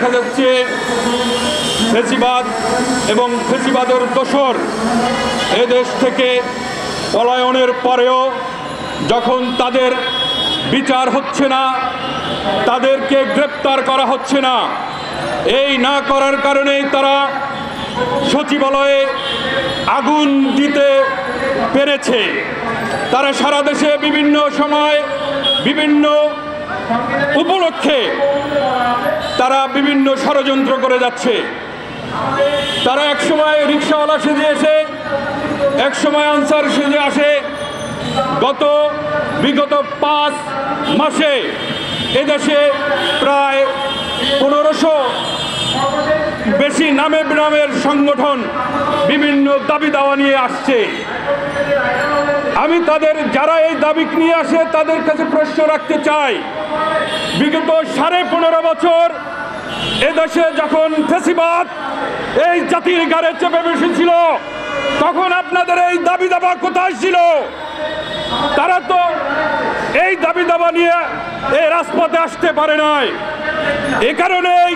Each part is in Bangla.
দেখা যাচ্ছে ফ্যাসিবাদ এবং ফ্যাসিবাদের দোসর এদেশ থেকে পলায়নের পরেও যখন তাদের বিচার হচ্ছে না, তাদেরকে গ্রেপ্তার করা হচ্ছে না, এই না করার কারণেই তারা সচিবালয়ে আগুন দিতে পেরেছে। তারা সারা দেশে বিভিন্ন সময় বিভিন্ন উপলক্ষে তারা বিভিন্ন ষড়যন্ত্র করে যাচ্ছে। তারা একসময় রিক্সাওয়ালা সেজে এসে, একসময় আনসার সেজে আসে। বিগত 5 মাসে এদেশে প্রায় 1500 বেশি নামে বেনামের সংগঠন বিভিন্ন দাবি দাওয়া নিয়ে আসছে। আমি যারা এই দাবি নিয়ে আসে তাদের কাছে প্রশ্ন রাখতে চাই, বিগত 15.5 বছর এদেশে যখন ফ্যাসিবাদ এই জাতির গাড়ে চেপে বসেছিল, তখন আপনাদের এই দাবি দাবা কোথায় ছিল? তারা তো এই দাবি দাবা নিয়ে এই রাজপথে আসতে পারে নাই। এ কারণেই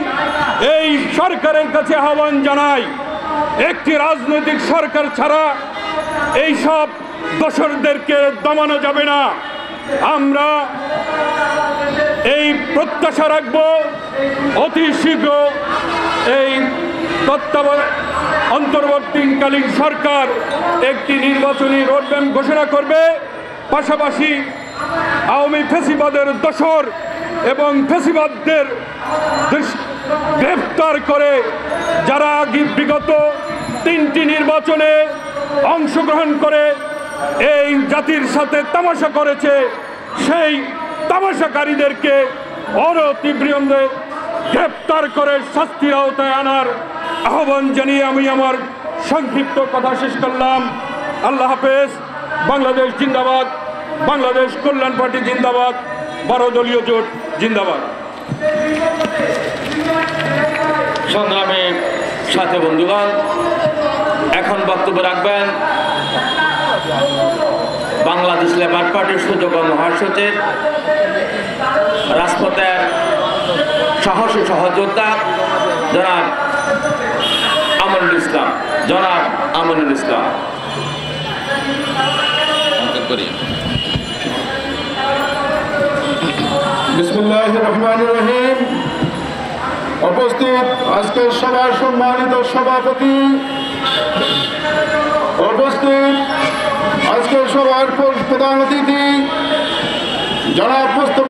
এই সরকারের কাছে আহ্বান জানাই, একটি রাজনৈতিক সরকার ছাড়া এই সব দোসরদেরকে দমানো যাবে না। আমরা এই প্রত্যাশা রাখব অতি শীঘ্র এই অন্তর্বর্তীকালীন সরকার একটি নির্বাচনী রোডম্যাপ ঘোষণা করবে। পাশাপাশি আওয়ামী ফ্যাসিবাদের দোসর এবং ফ্যাসিবাদদের গ্রেফতার করে যারা বিগত 3টি নির্বাচনে অংশগ্রহণ করে এই জাতির সাথে তামাশা করেছে, সেই তামাশাকারীদেরকে অনতিবিলম্বে গ্রেফতার করে শাস্তির আওতায় আনার আহ্বান জানিয়ে আমি আমার সংক্ষিপ্ত কথা শেষ করলাম। আল্লাহ হাফেজ। বাংলাদেশ জিন্দাবাদ, বাংলাদেশ কল্যাণ পার্টি জিন্দাবাদ, 12 দলীয় জোট জিন্দাবাদ। সংগ্রামে সাথে বন্ধুগণ, এখন বক্তব্য রাখবেন বাংলাদেশ লেবার পার্টির সুযোগ্য মহাসচিব, রাজপথের সাহসী সহযোদ্ধা জনাব আমিনুল ইসলাম। বিসমিল্লাহির রহমানির রহিম। উপস্থিত আজকের সভার সম্মানিত সভাপতি, উপস্থিত আজকের সভার প্রধান অতিথি জনাব